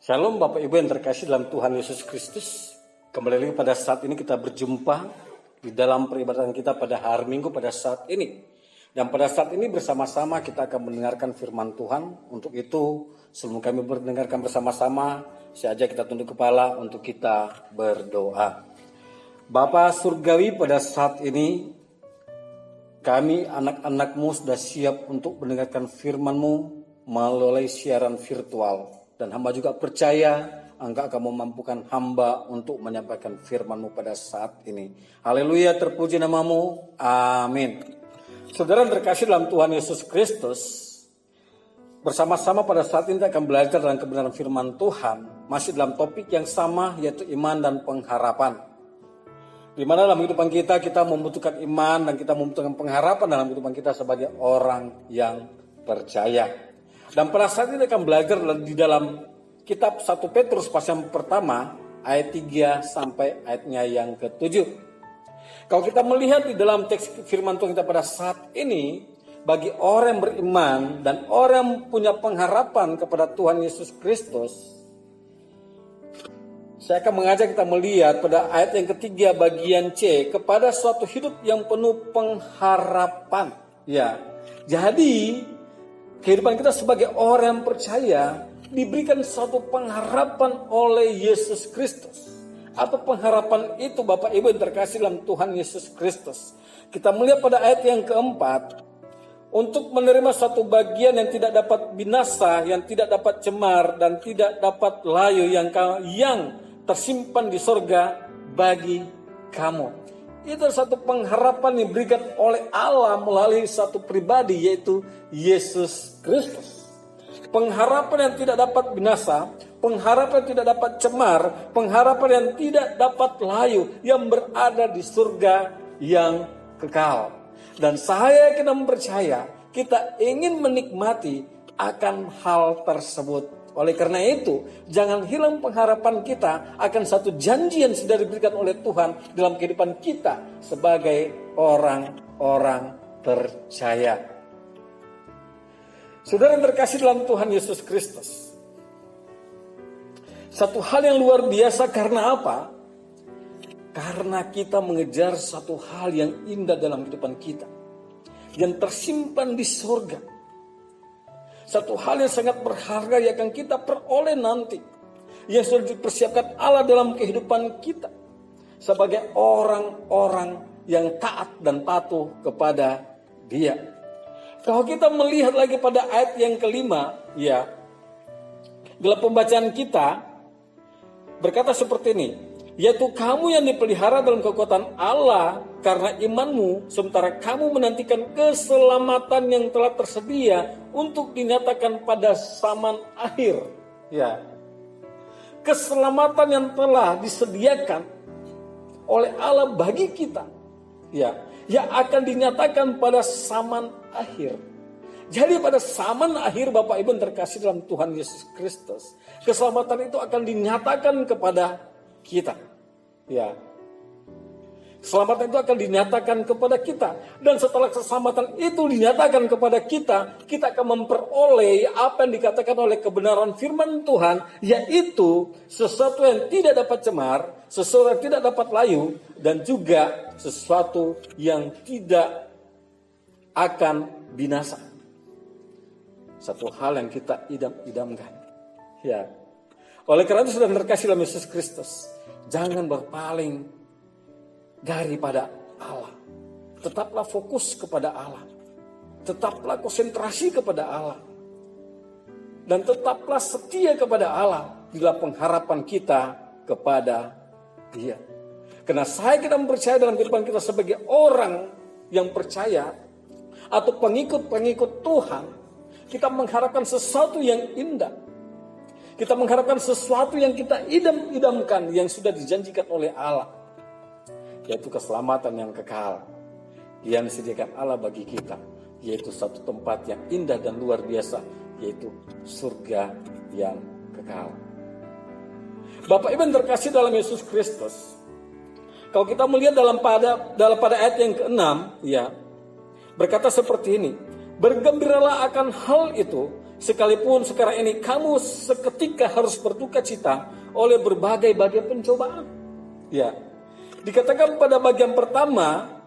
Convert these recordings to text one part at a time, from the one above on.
Shalom Bapak Ibu yang terkasih dalam Tuhan Yesus Kristus. Kembali lagi pada saat ini kita berjumpa di dalam peribadatan kita pada hari Minggu pada saat ini. Dan pada saat ini bersama-sama kita akan mendengarkan firman Tuhan. Untuk itu sebelum kami mendengarkan bersama-sama, saya ajak kita tunduk kepala untuk kita berdoa. Bapa Surgawi, pada saat ini kami anak-anak-Mu sudah siap untuk mendengarkan firman-Mu melalui siaran virtual. Dan hamba juga percaya Engkau akan memampukan hamba untuk menyampaikan firman-Mu pada saat ini. Haleluya, terpuji nama-Mu. Amin. Saudara terkasih dalam Tuhan Yesus Kristus, bersama-sama pada saat ini kita akan belajar dalam kebenaran firman Tuhan. Masih dalam topik yang sama, yaitu iman dan pengharapan. Di mana dalam kehidupan kita membutuhkan iman dan kita membutuhkan pengharapan dalam kehidupan kita sebagai orang yang percaya. Dan pada saat ini akan belajar di dalam kitab 1 Petrus pasal yang pertama ayat 3 sampai ayatnya yang ke-7. Kalau kita melihat di dalam teks firman Tuhan kita pada saat ini, bagi orang yang beriman dan orang yang punya pengharapan kepada Tuhan Yesus Kristus, saya akan mengajak kita melihat pada ayat yang ketiga bagian C, kepada suatu hidup yang penuh pengharapan. Ya, jadi kehidupan kita sebagai orang yang percaya diberikan suatu pengharapan oleh Yesus Kristus. Atau pengharapan itu Bapak Ibu yang terkasih dalam Tuhan Yesus Kristus. Kita melihat pada ayat yang keempat, untuk menerima suatu bagian yang tidak dapat binasa, yang tidak dapat cemar, dan tidak dapat layu yang tersimpan di sorga bagi kamu. Itu satu pengharapan yang diberikan oleh Allah melalui satu pribadi, yaitu Yesus Kristus. Pengharapan yang tidak dapat binasa, pengharapan yang tidak dapat cemar, pengharapan yang tidak dapat layu, yang berada di surga yang kekal. Dan saya kita percaya, kita ingin menikmati akan hal tersebut. Oleh karena itu, jangan hilang pengharapan kita akan satu janji yang sudah diberikan oleh Tuhan dalam kehidupan kita sebagai orang-orang percaya. Saudara yang terkasih dalam Tuhan Yesus Kristus, satu hal yang luar biasa karena apa? Karena kita mengejar satu hal yang indah dalam kehidupan kita, yang tersimpan di sorga. Satu hal yang sangat berharga yang akan kita peroleh nanti, yang sudah dipersiapkan Allah dalam kehidupan kita sebagai orang-orang yang taat dan patuh kepada Dia. Kalau kita melihat lagi pada ayat yang kelima, ya, dalam pembacaan kita berkata seperti ini, yaitu kamu yang dipelihara dalam kekuatan Allah karena imanmu, sementara kamu menantikan keselamatan yang telah tersedia untuk dinyatakan pada zaman akhir. Ya, keselamatan yang telah disediakan oleh Allah bagi kita, ya, yang akan dinyatakan pada zaman akhir. Jadi pada zaman akhir Bapak Ibu yang terkasih dalam Tuhan Yesus Kristus, keselamatan itu akan dinyatakan kepada kita. Ya, keselamatan itu akan dinyatakan kepada kita. Dan setelah keselamatan itu dinyatakan kepada kita, kita akan memperoleh apa yang dikatakan oleh kebenaran firman Tuhan, yaitu sesuatu yang tidak dapat cemar, sesuatu yang tidak dapat layu, dan juga sesuatu yang tidak akan binasa. Satu hal yang kita idam-idamkan. Ya. Oleh karena itu sudah terkasih dalam Yesus Kristus, jangan berpaling daripada Allah. Tetaplah fokus kepada Allah. Tetaplah konsentrasi kepada Allah. Dan tetaplah setia kepada Allah bila pengharapan kita kepada Dia. Karena kita percaya dalam kehidupan kita sebagai orang yang percaya atau pengikut-pengikut Tuhan, kita mengharapkan sesuatu yang indah. Kita mengharapkan sesuatu yang kita idam-idamkan yang sudah dijanjikan oleh Allah, yaitu keselamatan yang kekal yang disediakan Allah bagi kita, yaitu satu tempat yang indah dan luar biasa, yaitu surga yang kekal. Bapak Ibu yang terkasih dalam Yesus Kristus, kalau kita melihat pada ayat yang ke-6, ya, berkata seperti ini, bergembiralah akan hal itu, sekalipun sekarang ini kamu seketika harus berduka cita oleh berbagai pencobaan. Ya, dikatakan pada bagian pertama,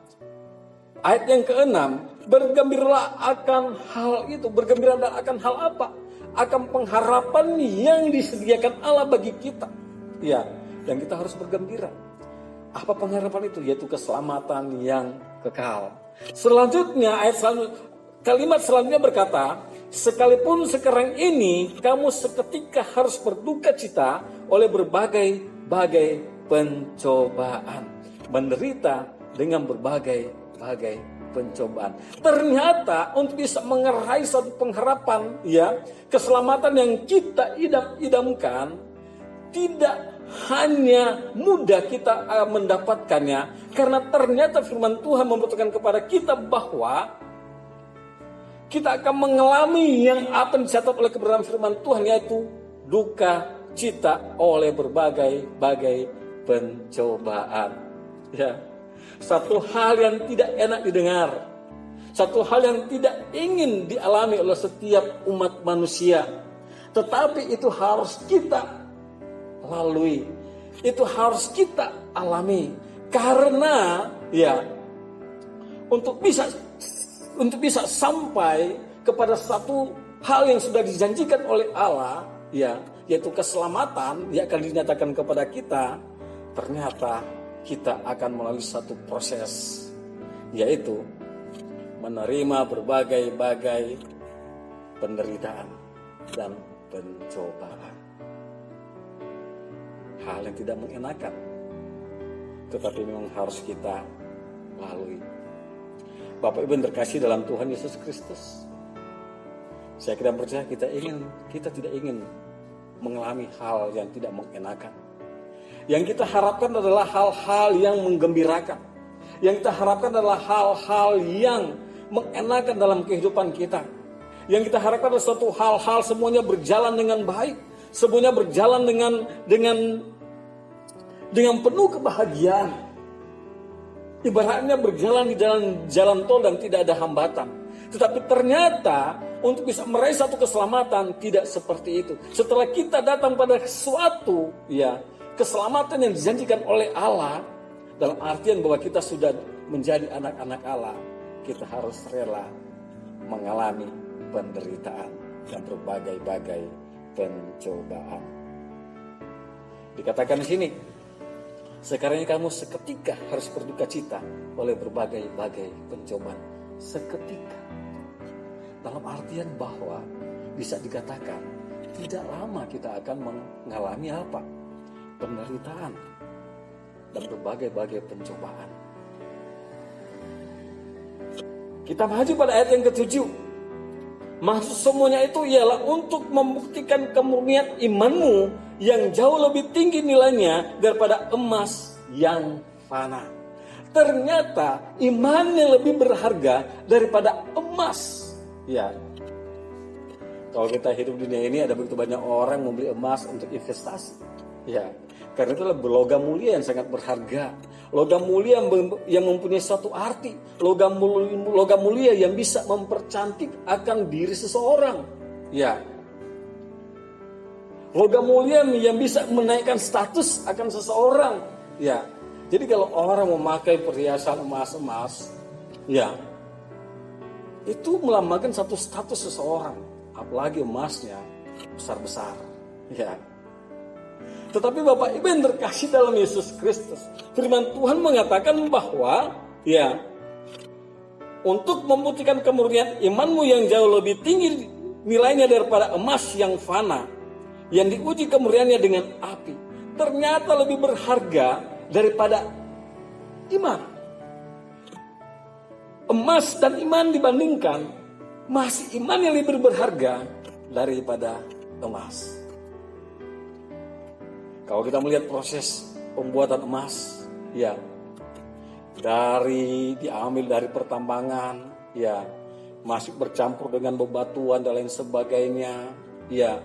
ayat yang ke-6, bergembiralah akan hal itu. Bergembira akan hal apa? Akan pengharapan yang disediakan Allah bagi kita. Ya, dan kita harus bergembira. Apa pengharapan itu? Yaitu keselamatan yang kekal. Selanjutnya kalimat selanjutnya berkata, sekalipun sekarang ini kamu seketika harus berduka cita oleh berbagai pencobaan, menderita dengan berbagai pencobaan. Ternyata untuk bisa meraih suatu pengharapan, ya, keselamatan yang kita idam-idamkan, tidak hanya mudah kita mendapatkannya, karena ternyata firman Tuhan membutuhkan kepada kita bahwa kita akan mengalami yang apa dicatat oleh kebenaran firman Tuhan, yaitu duka cita oleh berbagai pencobaan. Ya, satu hal yang tidak enak didengar, satu hal yang tidak ingin dialami oleh setiap umat manusia, tetapi itu harus kita lalui, itu harus kita alami, karena ya untuk bisa sampai kepada satu hal yang sudah dijanjikan oleh Allah, ya, yaitu keselamatan yang akan dinyatakan kepada kita, ternyata kita akan melalui satu proses, yaitu menerima berbagai penderitaan dan pencobaan. Hal yang tidak mengenakan, tetapi memang harus kita lalui. Bapak Ibu yang terkasih dalam Tuhan Yesus Kristus, saya kira percaya kita tidak ingin mengalami hal yang tidak mengenakan. Yang kita harapkan adalah hal-hal yang menggembirakan. Yang kita harapkan adalah hal-hal yang mengenakan dalam kehidupan kita. Yang kita harapkan adalah suatu hal-hal semuanya berjalan dengan baik, semuanya berjalan dengan penuh kebahagiaan. Ibaratnya berjalan di jalan tol dan tidak ada hambatan. Tetapi ternyata untuk bisa meraih satu keselamatan tidak seperti itu. Setelah kita datang pada suatu keselamatan yang dijanjikan oleh Allah, dalam artian bahwa kita sudah menjadi anak-anak Allah, kita harus rela mengalami penderitaan dan berbagai pencobaan. Dikatakan di sini, sekarang ini kamu seketika harus berduka cita oleh berbagai pencobaan. Seketika. Dalam artian bahwa bisa dikatakan tidak lama kita akan mengalami apa? Penderitaan dan berbagai pencobaan. Kita maju pada ayat yang ke-7. Maksud semuanya itu ialah untuk membuktikan kemurnian imanmu yang jauh lebih tinggi nilainya daripada emas yang fana. Ternyata imannya lebih berharga daripada emas. Ya. Kalau kita hidup di dunia ini ada begitu banyak orang membeli emas untuk investasi. Ya. Karena itu logam mulia yang sangat berharga. Logam mulia yang mempunyai suatu arti. Logam mulia yang bisa mempercantik akan diri seseorang. Ya. Logam mulia yang bisa menaikkan status akan seseorang. Ya. Jadi kalau orang memakai perhiasan emas, ya, itu melambangkan satu status seseorang. Apalagi emasnya besar-besar. Ya. Tetapi Bapak Ibu yang terkasih dalam Yesus Kristus, firman Tuhan mengatakan bahwa ya, untuk membuktikan kemurnian imanmu yang jauh lebih tinggi nilainya daripada emas yang fana, yang diuji kemurniannya dengan api, ternyata lebih berharga daripada iman. Emas dan iman dibandingkan, masih iman yang lebih berharga daripada emas. Kalau kita melihat proses pembuatan emas, ya, diambil dari pertambangan, ya, masih bercampur dengan bebatuan dan lain sebagainya, ya,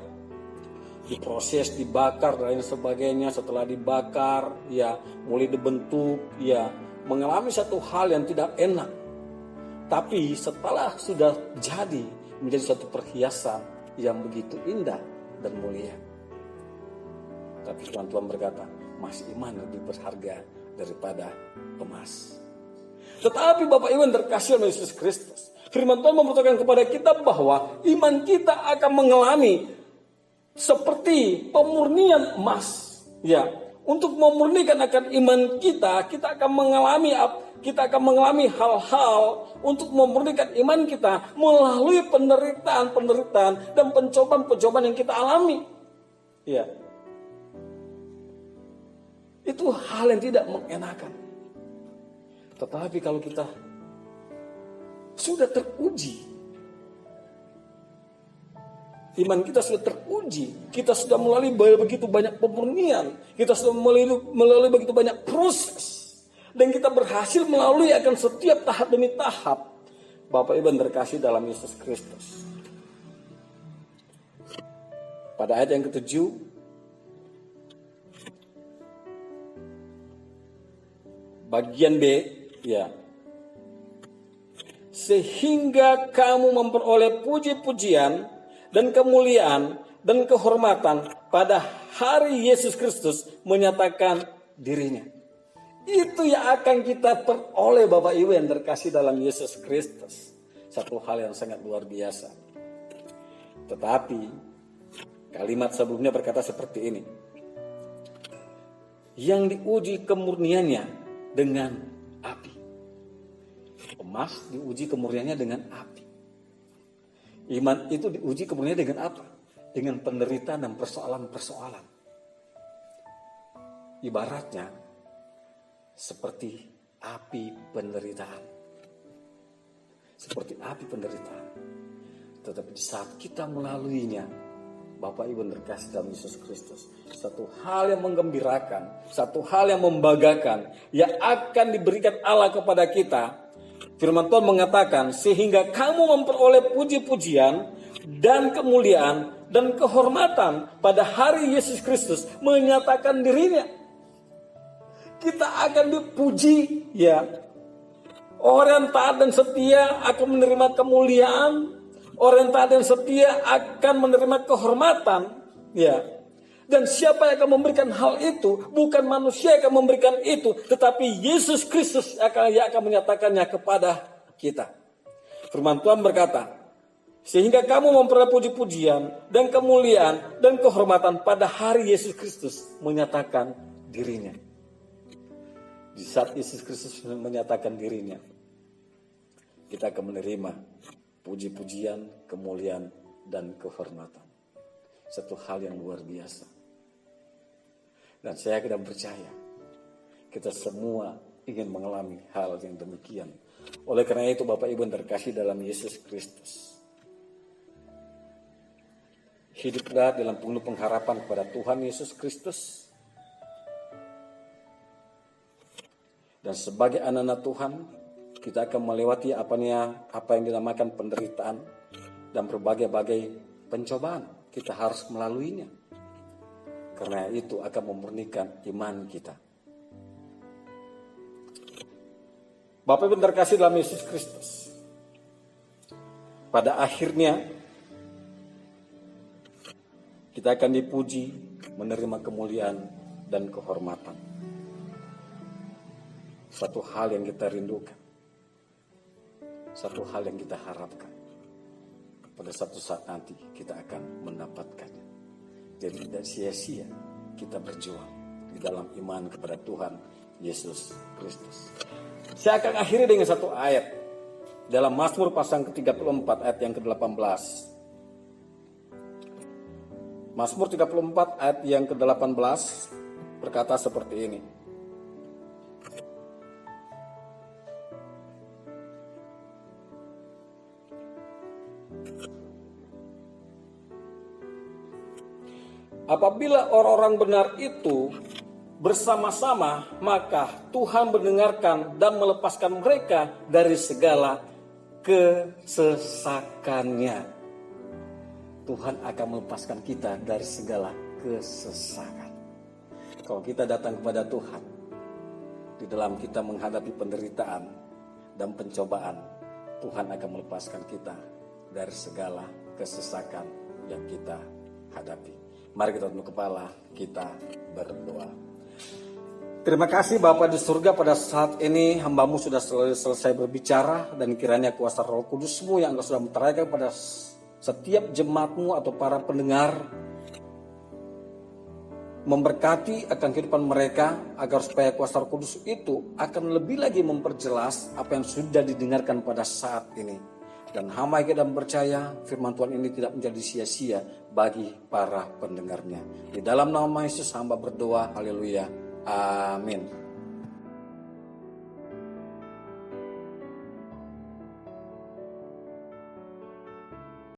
diproses, dibakar dan lain sebagainya. Setelah dibakar, ya, mulai dibentuk, ya, mengalami satu hal yang tidak enak. Tapi setelah sudah jadi menjadi satu perhiasan, yang begitu indah dan mulia. Tapi firman Tuhan berkata, masih iman lebih berharga daripada emas. Tetapi Bapak Ibu yang terkasih oleh Yesus Kristus, firman Tuhan memberitakan kepada kita bahwa iman kita akan mengalami seperti pemurnian emas. Ya, untuk memurnikan akan iman kita, kita akan mengalami hal-hal untuk memurnikan iman kita melalui penderitaan dan pencobaan-pencobaan yang kita alami. Ya. Itu hal yang tidak mengenakan. Tetapi kalau kita sudah teruji, iman kita sudah teruji, kita sudah melalui begitu banyak pemurnian, kita sudah melalui begitu banyak proses, dan kita berhasil melalui akan setiap tahap demi tahap. Bapak Ibu yang terkasih dalam Yesus Kristus. Pada ayat yang ke-7, bagian B, ya. Sehingga kamu memperoleh puji-pujian dan kemuliaan dan kehormatan pada hari Yesus Kristus menyatakan dirinya. Itu yang akan kita peroleh Bapak Ibu yang terkasih dalam Yesus Kristus. Satu hal yang sangat luar biasa. Tetapi kalimat sebelumnya berkata seperti ini. Yang diuji kemurniannya dengan api. Emas diuji kemurniannya dengan api. Iman itu diuji kemurniannya dengan apa? Dengan penderitaan dan persoalan-persoalan. Ibaratnya seperti api penderitaan. Seperti api penderitaan. Tetapi di saat kita melaluinya, Bapak Ibu terkasih dalam Yesus Kristus, satu hal yang menggembirakan, satu hal yang membanggakan yang akan diberikan Allah kepada kita. Firman Tuhan mengatakan, sehingga kamu memperoleh puji-pujian dan kemuliaan dan kehormatan pada hari Yesus Kristus menyatakan dirinya. Kita akan dipuji, ya. Orang yang taat dan setia akan menerima kemuliaan. Orang yang taat dan setia akan menerima kehormatan, ya. Dan siapa yang akan memberikan hal itu? Bukan manusia yang akan memberikan itu, tetapi Yesus Kristus yang akan menyatakannya kepada kita. Firman Tuhan berkata, sehingga kamu memperoleh puji-pujian dan kemuliaan dan kehormatan pada hari Yesus Kristus menyatakan dirinya. Di saat Yesus Kristus menyatakan dirinya, kita akan menerima puji-pujian, kemuliaan, dan kehormatan. Satu hal yang luar biasa. Dan saya tidak percaya kita semua ingin mengalami hal yang demikian. Oleh karena itu Bapak Ibu yang terkasih dalam Yesus Kristus, hiduplah dalam penuh pengharapan kepada Tuhan Yesus Kristus. Dan sebagai anak-anak Tuhan, kita akan melewati apa yang dinamakan penderitaan dan berbagai-bagai pencobaan. Kita harus melaluinya. Karena itu akan memurnikan iman kita. Bapak Ibu terkasih dalam Yesus Kristus, pada akhirnya kita akan dipuji, menerima kemuliaan dan kehormatan. Satu hal yang kita rindukan, satu hal yang kita harapkan. Pada satu saat nanti kita akan mendapatkannya. Jadi tidak sia-sia kita berjuang di dalam iman kepada Tuhan Yesus Kristus. Saya akan akhiri dengan satu ayat dalam Mazmur pasang ke-34 ayat yang ke-18. Mazmur 34 ayat yang ke-18 berkata seperti ini. Apabila orang-orang benar itu bersama-sama, maka Tuhan mendengarkan dan melepaskan mereka dari segala kesesakannya. Tuhan akan melepaskan kita dari segala kesesakan. Kalau kita datang kepada Tuhan, di dalam kita menghadapi penderitaan dan pencobaan, Tuhan akan melepaskan kita dari segala kesesakan yang kita hadapi. Mari kita tunduk kepala, kita berdoa. Terima kasih Bapa di surga, pada saat ini hamba-Mu sudah selesai berbicara, dan kiranya kuasa Roh Kudus-Mu yang Engkau sudah meteraikan pada setiap jemaat-Mu atau para pendengar, memberkati akan kehidupan mereka, agar supaya kuasa Roh Kudus itu akan lebih lagi memperjelas apa yang sudah didengarkan pada saat ini. Dan hamba kita percaya firman Tuhan ini tidak menjadi sia-sia bagi para pendengarnya. Di dalam nama Yesus hamba berdoa, haleluya, amin.